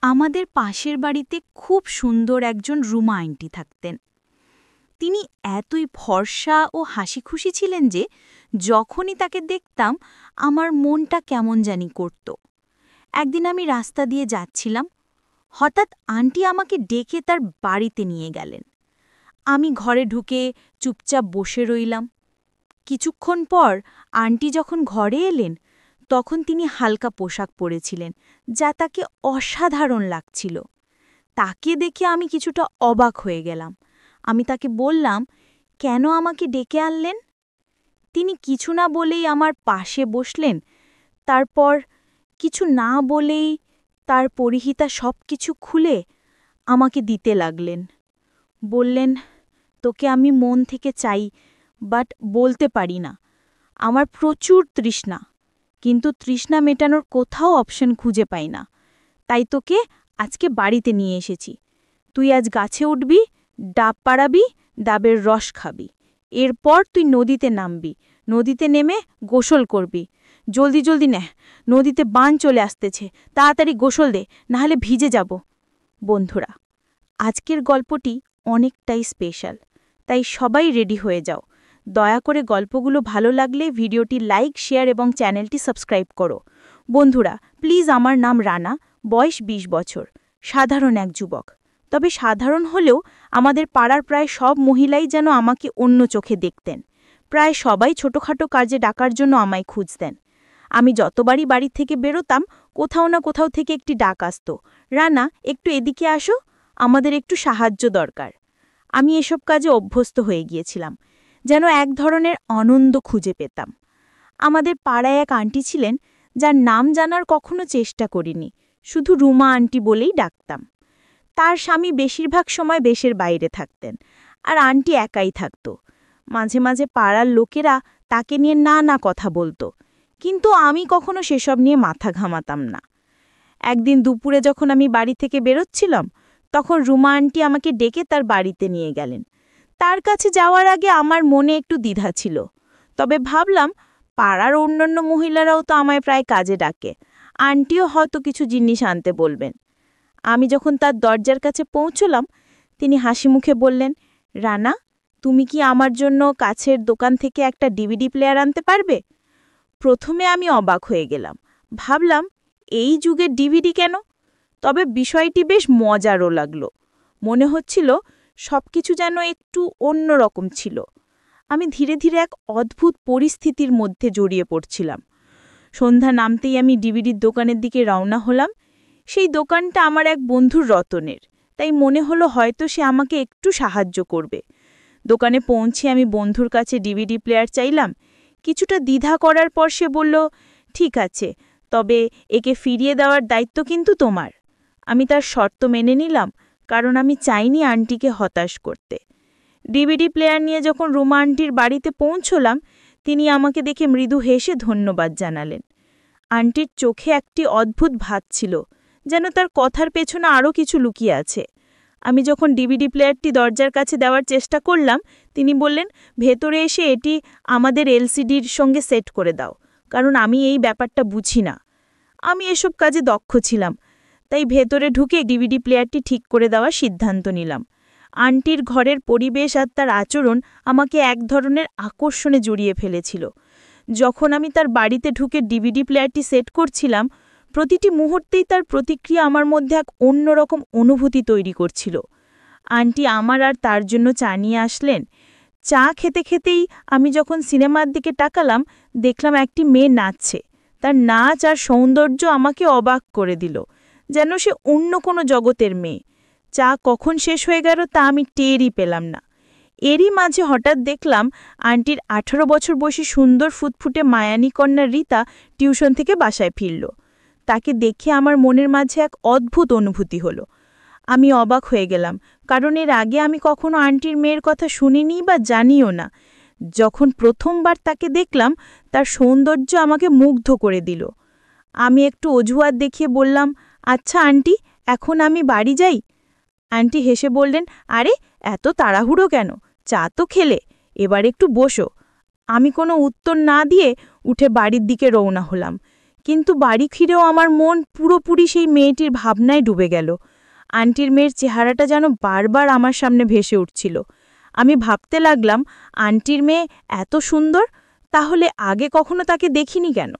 আমাদের পাশের বাড়িতে খুব সুন্দর একজন রুমা আন্টি থাকতেন। তিনি এতই ফর্সা ও হাসিখুশি ছিলেন যে যখনই তাকে দেখতাম আমার মনটা কেমন জানি করত। একদিন আমি রাস্তা দিয়ে যাচ্ছিলাম, হঠাৎ আন্টি আমাকে ডেকে তার বাড়িতে নিয়ে গেলেন। আমি ঘরে ঢুকে চুপচাপ বসে রইলাম। কিছুক্ষণ পর আন্টি যখন ঘরে এলেন, তখন তিনি হালকা পোশাক পরেছিলেন, যা তাকে অসাধারণ লাগছিল। তাকে দেখে আমি কিছুটা অবাক হয়ে গেলাম। আমি তাকে বললাম, কেন আমাকে ডেকে আনলেন? তিনি কিছু না বলেই আমার পাশে বসলেন। তারপর কিছু না বলেই তার পরিহিতা সব কিছু খুলে আমাকে দিতে লাগলেন। বললেন, তোকে আমি মন থেকে চাই, বাট বলতে পারি না। আমার প্রচুর তৃষ্ণা, কিন্তু তৃষ্ণা মেটানোর কোথাও অপশন খুঁজে পাই না। তাই তোকে আজকে বাড়িতে নিয়ে এসেছি। তুই আজ গাছে উঠবি, ডাব পাড়াবি, ডাবের রস খাবি। এরপর তুই নদীতে নামবি, নদীতে নেমে গোসল করবি। জলদি জলদি নে, নদীতে বান চলে আসতেছে, তাড়াতাড়ি গোসল দে, নাহলে ভিজে যাব। বন্ধুরা, আজকের গল্পটি অনেকটাই স্পেশাল, তাই সবাই রেডি হয়ে যাও। দয়া করে গল্পগুলো ভালো লাগলে ভিডিওটি লাইক, শেয়ার এবং চ্যানেলটি সাবস্ক্রাইব করো। বন্ধুরা, প্লিজ, আমার নাম রানা, বয়স ২০ বছর, সাধারণ এক যুবক। তবে সাধারণ হলেও আমাদের পাড়ার প্রায় সব মহিলাই যেন আমাকে অন্য চোখে দেখতেন। প্রায় সবাই ছোটখাটো কাজে ডাকার জন্য আমায় খুঁজতেন। আমি যতবারই বাড়ি থেকে বেরোতাম, কোথাও না কোথাও থেকে একটি ডাক আসত, রানা, একটু এদিকে আসো, আমাদের একটু সাহায্য দরকার। আমি এসব কাজে অভ্যস্ত হয়ে গিয়েছিলাম, যেন এক ধরনের আনন্দ খুঁজে পেতাম। আমাদের পাড়ায় এক আন্টি ছিলেন, যার নাম জানার কখনো চেষ্টা করিনি, শুধু রুমা আন্টি বলেই ডাকতাম। তার স্বামী বেশিরভাগ সময় দেশের বাইরে থাকতেন, আর আন্টি একাই থাকত। মাঝে মাঝে পাড়ার লোকেরা তাকে নিয়ে নানা কথা বলতো, কিন্তু আমি কখনো সেসব নিয়ে মাথা ঘামাতাম না। একদিন দুপুরে যখন আমি বাড়ি থেকে বেরোচ্ছিলাম, তখন রুমা আন্টি আমাকে ডেকে তার বাড়িতে নিয়ে গেলেন। তার কাছে যাওয়ার আগে আমার মনে একটু দ্বিধা ছিল, তবে ভাবলাম পাড়ার অন্যান্য মহিলারাও তো আমায় প্রায় কাজে ডাকে, আন্টিও হয়তো কিছু জিনিস আনতে বলবেন। আমি যখন তার দরজার কাছে পৌঁছলাম, তিনি হাসি মুখে বললেন, রানা, তুমি কি আমার জন্য কাছের দোকান থেকে একটা ডিভিডি প্লেয়ার আনতে পারবে? প্রথমে আমি অবাক হয়ে গেলাম, ভাবলাম এই যুগে ডিভিডি কেন? তবে বিষয়টি বেশ মজারও লাগলো। মনে হচ্ছিল সবকিছু যেন একটু অন্যরকম ছিল। আমি ধীরে ধীরে এক অদ্ভুত পরিস্থিতির মধ্যে জড়িয়ে পড়ছিলাম। সন্ধ্যা নামতেই আমি ডিভিডির দোকানের দিকে রওনা হলাম। সেই দোকানটা আমার এক বন্ধুর রতনের, তাই মনে হলো হয়তো সে আমাকে একটু সাহায্য করবে। দোকানে পৌঁছে আমি বন্ধুর কাছে ডিভিডি প্লেয়ার চাইলাম। কিছুটা দ্বিধা করার পর সে বলল, ঠিক আছে, তবে একে ফিরিয়ে দেওয়ার দায়িত্ব কিন্তু তোমার। আমি তার শর্ত মেনে নিলাম, কারণ আমি চাইনি আন্টিকে হতাশ করতে। ডিভিডি প্লেয়ার নিয়ে যখন রুমা আন্টির বাড়িতে পৌঁছলাম, তিনি আমাকে দেখে মৃদু হেসে ধন্যবাদ জানালেন। আন্টির চোখে একটি অদ্ভুত ভাব ছিল, যেন তার কথার পেছনে আরও কিছু লুকিয়ে আছে। আমি যখন ডিভিডি প্লেয়ারটি দরজার কাছে দেওয়ার চেষ্টা করলাম, তিনি বললেন, ভেতরে এসে এটি আমাদের এলসিডির সঙ্গে সেট করে দাও, কারণ আমি এই ব্যাপারটা বুঝি না। আমি এসব কাজে দক্ষ ছিলাম, তাই ভেতরে ঢুকে ডিভিডি প্লেয়ারটি ঠিক করে দেওয়ার সিদ্ধান্ত নিলাম। আন্টির ঘরের পরিবেশ আর তার আচরণ আমাকে এক ধরনের আকর্ষণে জড়িয়ে ফেলেছিল। যখন আমি তার বাড়িতে ঢুকে ডিভিডি প্লেয়ারটি সেট করছিলাম, প্রতিটি মুহূর্তেই তার প্রতিক্রিয়া আমার মধ্যে এক অন্যরকম অনুভূতি তৈরি করছিল। আন্টি আমার আর তার জন্য চা নিয়ে আসলেন। চা খেতে খেতেই আমি যখন সিনেমার দিকে তাকালাম, দেখলাম একটি মেয়ে নাচছে। তার নাচ আর সৌন্দর্য আমাকে অবাক করে দিল, যেন সে অন্য কোনো জগতের মেয়ে। চা কখন শেষ হয়ে গেল তা আমি টেরই পেলাম না। এরই মাঝে হঠাৎ দেখলাম আন্টির ১৮ বছর বয়সী সুন্দর ফুটফুটে মায়ানী কন্যা রীতা টিউশন থেকে বাসায় ফিরল। তাকে দেখে আমার মনের মাঝে এক অদ্ভুত অনুভূতি হলো। আমি অবাক হয়ে গেলাম, কারণ এর আগে আমি কখনো আন্টির মেয়ের কথা শুনিনি বা জানিও না। যখন প্রথমবার তাকে দেখলাম, তার সৌন্দর্য আমাকে মুগ্ধ করে দিল। আমি একটু অজুহাত দেখিয়ে বললাম, আচ্ছা আন্টি, এখন আমি বাড়ি যাই? আন্টি হেসে বললেন, আরে এত তাড়াহুড়ো কেন? চা তো খেলে, এবার একটু বসো। আমি কোনো উত্তর না দিয়ে উঠে বাড়ির দিকে রওনা হলাম। কিন্তু বাড়ি ফিরেও আমার মন পুরোপুরি সেই মেয়েটির ভাবনায় ডুবে গেল। আন্টির মেয়ের চেহারাটা যেন বারবার আমার সামনে ভেসে উঠছিল। আমি ভাবতে লাগলাম, আন্টির মেয়ে এত সুন্দর, তাহলে আগে কখনো তাকে দেখিনি কেন?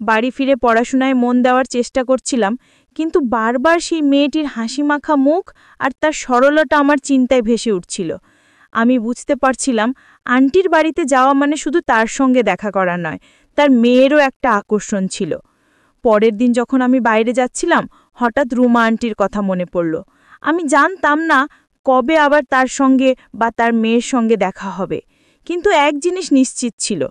বাড়ি ফিরে পড়াশোনায় মন দেওয়ার চেষ্টা করছিলাম, কিন্তু বারবার সেই মেয়েটির হাসিমাখা মুখ আর তার সরলতা আমার চিন্তায় ভেসে উঠছিল। আমি বুঝতে পারছিলাম, আন্টির বাড়িতে যাওয়া মানে শুধু তার সঙ্গে দেখা করা নয়, তার মেয়েরও একটা আকর্ষণ ছিল। পরের দিন যখন আমি বাইরে যাচ্ছিলাম, হঠাৎ রুমা আন্টির কথা মনে পড়ল। আমি জানতাম না কবে আবার তার সঙ্গে বা তার মেয়ের সঙ্গে দেখা হবে, কিন্তু এক জিনিস নিশ্চিত ছিল,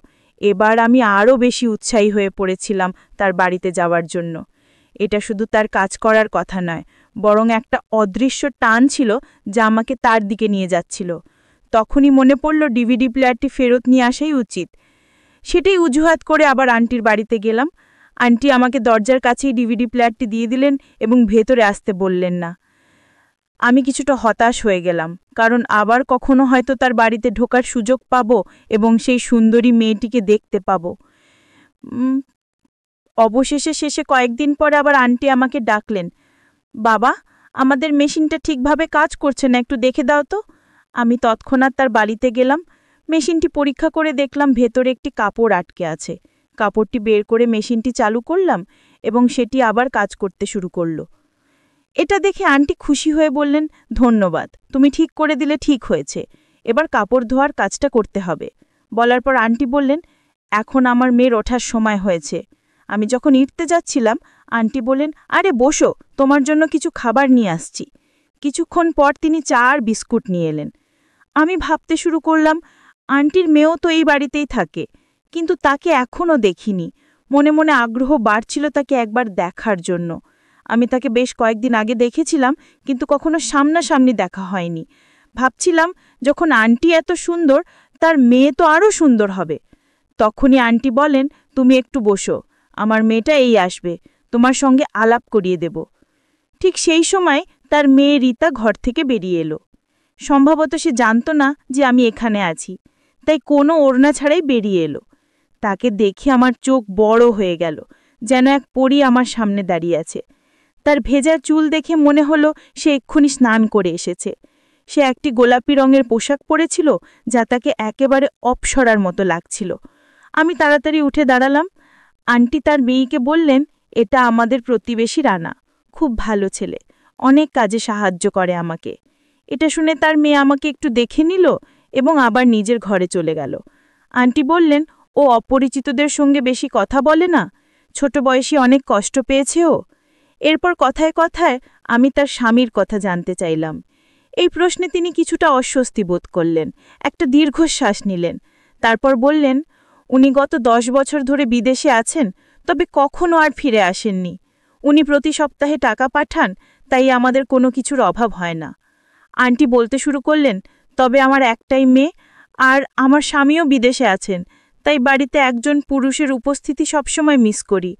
এবার আমি আরও বেশি উৎসাহী হয়ে পড়েছিলাম তার বাড়িতে যাওয়ার জন্য। এটা শুধু তার কাজ করার কথা নয়, বরং একটা অদৃশ্য টান ছিল যা আমাকে তার দিকে নিয়ে যাচ্ছিল। তখনই মনে পড়ল ডিভিডি প্লেয়ারটি ফেরত নিয়ে আসাই উচিত। সেটাই অজুহাত করে আবার আন্টির বাড়িতে গেলাম। আন্টি আমাকে দরজার কাছেই ডিভিডি প্লেয়ারটি দিয়ে দিলেন এবং ভেতরে আসতে বললেন না। আমি কিছুটা হতাশ হয়ে গেলাম, কারণ আবার কখনো হয়তো তার বাড়িতে ঢোকার সুযোগ পাব এবং সেই সুন্দরী মেয়েটিকে দেখতে পাব। শেষে কয়েকদিন পরে আবার আন্টি আমাকে ডাকলেন, বাবা, আমাদের মেশিনটা ঠিকভাবে কাজ করছে না, একটু দেখে দাও তো। আমি তৎক্ষণাৎ তার বাড়িতে গেলাম। মেশিনটি পরীক্ষা করে দেখলাম ভেতরে একটি কাপড় আটকে আছে। কাপড়টি বের করে মেশিনটি চালু করলাম এবং সেটি আবার কাজ করতে শুরু করল। এটা দেখে আন্টি খুশি হয়ে বললেন, ধন্যবাদ, তুমি ঠিক করে দিলে, ঠিক হয়েছে, এবার কাপড় ধোয়ার কাজটা করতে হবে। বলার পর আন্টি বললেন, এখন আমার মেয়ের ওঠার সময় হয়েছে। আমি যখন ইঁটতে যাচ্ছিলাম, আন্টি বললেন, আরে বসো, তোমার জন্য কিছু খাবার নিয়ে আসছি। কিছুক্ষণ পর তিনি চা আর বিস্কুট নিয়ে এলেন। আমি ভাবতে শুরু করলাম, আন্টির মেয়েও তো এই বাড়িতেই থাকে, কিন্তু তাকে এখনও দেখিনি। মনে মনে আগ্রহ বাড়ছিল তাকে একবার দেখার জন্য। আমি তাকে বেশ কয়েকদিন আগে দেখেছিলাম, কিন্তু কখনো সামনাসামনি দেখা হয়নি। ভাবছিলাম, যখন আন্টি এত সুন্দর, তার মেয়ে তো আরও সুন্দর হবে। তখনই আন্টি বলেন, তুমি একটু বসো, আমার মেয়েটা এই আসবে, তোমার সঙ্গে আলাপ করিয়ে দেব। ঠিক সেই সময় তার মেয়ে রীতা ঘর থেকে বেরিয়ে এলো। সম্ভবত সে জানত না যে আমি এখানে আছি, তাই কোনো ওড়না ছাড়াই বেরিয়ে এলো। তাকে দেখে আমার চোখ বড় হয়ে গেল, যেন এক পরী আমার সামনে দাঁড়িয়ে আছে। তার ভেজা চুল দেখে মনে হলো সে এক্ষুনি স্নান করে এসেছে। সে একটি গোলাপি রঙের পোশাক পরেছিল, যা তাকে একেবারে অপ্সরার মতো লাগছিল। আমি তাড়াতাড়ি উঠে দাঁড়ালাম। আন্টি তার মেয়েকে বললেন, এটা আমাদের প্রতিবেশী রানা, খুব ভালো ছেলে, অনেক কাজে সাহায্য করে আমাকে। এটা শুনে তার মেয়ে আমাকে একটু দেখে নিল এবং আবার নিজের ঘরে চলে গেল। আন্টি বললেন, ও অপরিচিতদের সঙ্গে বেশি কথা বলে না, ছোট বয়সে অনেক কষ্ট পেয়েছে ও। এরপর কথায় কথায় আমি তার স্বামীর কথা জানতে চাইলাম। এই প্রশ্নে তিনি কিছুটা অস্বস্তি বোধ করলেন, একটা দীর্ঘশ্বাস নিলেন। তারপর বললেন, উনি গত 10 বছর ধরে বিদেশে আছেন, তবে কখনো আর ফিরে আসেননি। উনি প্রতি সপ্তাহে টাকা পাঠান, তাই আমাদের কোনো কিছুর অভাব হয় না। আন্টি বলতে শুরু করলেন, তবে আমার একটাই মেয়ে, আর আমার স্বামীও বিদেশে আছেন, তাই বাড়িতে একজন পুরুষের উপস্থিতি সবসময় মিস করি।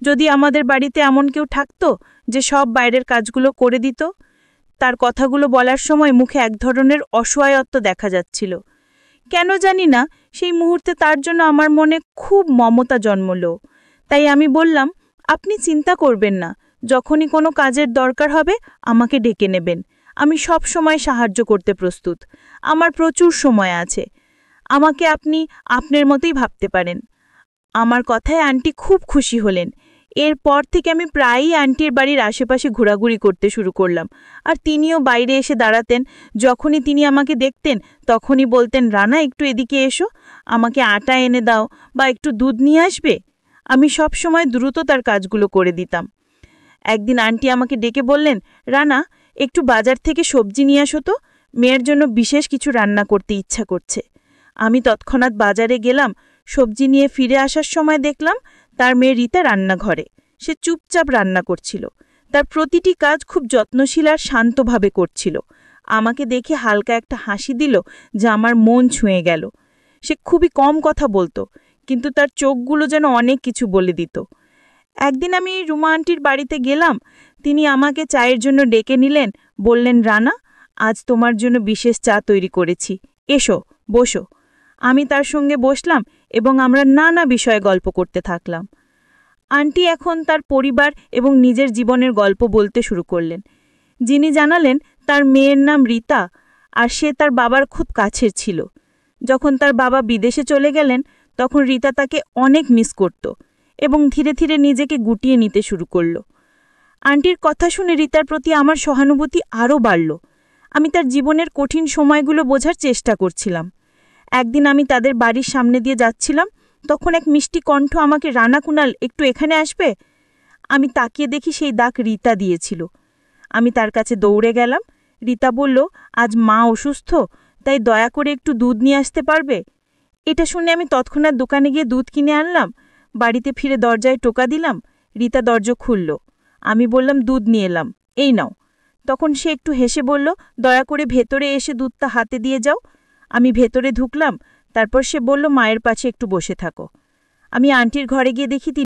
যদি আমাদের বাড়িতে এমন কেউ থাকত যে সব বাইরের কাজগুলো করে দিত। তার কথাগুলো বলার সময় মুখে এক ধরনের অসহায়ত্ব দেখা যাচ্ছিল। কেন জানি না, সেই মুহূর্তে তার জন্য আমার মনে খুব মমতা জন্মল। তাই আমি বললাম, আপনি চিন্তা করবেন না, যখনই কোনো কাজের দরকার হবে আমাকে ডেকে নেবেন, আমি সব সময় সাহায্য করতে প্রস্তুত। আমার প্রচুর সময় আছে, আমাকে আপনি আপনার মতোই ভাবতে পারেন। আমার কথায় আন্টি খুব খুশি হলেন। এরপর থেকে আমি প্রায়ই আন্টির বাড়ির আশেপাশে ঘোরাঘুরি করতে শুরু করলাম, আর তিনিও বাইরে এসে দাঁড়াতেন। যখনই তিনি আমাকে দেখতেন তখনই বলতেন, রানা, একটু এদিকে এসো, আমাকে আটা এনে দাও বা একটু দুধ নিয়ে আসবে। আমি সব সময় দ্রুত তার কাজগুলো করে দিতাম। একদিন আন্টি আমাকে ডেকে বললেন, রানা, একটু বাজার থেকে সবজি নিয়ে আসো তো, মেয়ের জন্য বিশেষ কিছু রান্না করতে ইচ্ছা করছে। আমি তৎক্ষণাৎ বাজারে গেলাম। সবজি নিয়ে ফিরে আসার সময় দেখলাম তার মেয়ে রীতা রান্নাঘরে। সে চুপচাপ রান্না করছিল। তার প্রতিটি কাজ খুব যত্নশীল আর শান্তভাবে করছিল। আমাকে দেখে হালকা একটা হাসি দিল, যা আমার মন ছুঁয়ে গেল। সে খুবই কম কথা বলতো, কিন্তু তার চোখগুলো যেন অনেক কিছু বলে দিত। একদিন আমি রুমা আন্টির বাড়িতে গেলাম। তিনি আমাকে চায়ের জন্য ডেকে নিলেন, বললেন, রানা, আজ তোমার জন্য বিশেষ চা তৈরি করেছি, এসো, বসো। আমি তার সঙ্গে বসলাম এবং আমরা নানা বিষয়ে গল্প করতে থাকলাম। আন্টি এখন তার পরিবার এবং নিজের জীবনের গল্প বলতে শুরু করলেন। যিনি জানালেন তার মেয়ের নাম রীতা, আর সে তার বাবার খুব কাছের ছিল। যখন তার বাবা বিদেশে চলে গেলেন তখন রীতা তাকে অনেক মিস করত এবং ধীরে ধীরে নিজেকে গুটিয়ে নিতে শুরু করল। আন্টির কথা শুনে রীতার প্রতি আমার সহানুভূতি আরও বাড়ল। আমি তার জীবনের কঠিন সময়গুলো বোঝার চেষ্টা করছিলাম। একদিন আমি তাদের বাড়ির সামনে দিয়ে যাচ্ছিলাম, তখন এক মিষ্টি কণ্ঠ আমাকে, রানা কুনাল, একটু এখানে আসবে? আমি তাকিয়ে দেখি সেই দাগ রীতা দিয়েছিল। আমি তার কাছে দৌড়ে গেলাম। রীতা বলল, আজ মা অসুস্থ, তাই দয়া করে একটু দুধ নিয়ে আসতে পারবে? এটা শুনে আমি তৎক্ষণাৎ দোকানে গিয়ে দুধ কিনে আনলাম। বাড়িতে ফিরে দরজায় টোকা দিলাম। রীতা দরজা খুলল। আমি বললাম, দুধ নিয়ে এলাম, এই নাও। তখন সে একটু হেসে বলল, দয়া করে ভেতরে এসে দুধটা হাতে দিয়ে যাও। আমি ভেতরে ঢুকলাম। তারপর সে বলল, মায়ের পাশে একটু বসে থাকো। আমি আন্টির ঘরে গিয়ে দেখি তিনি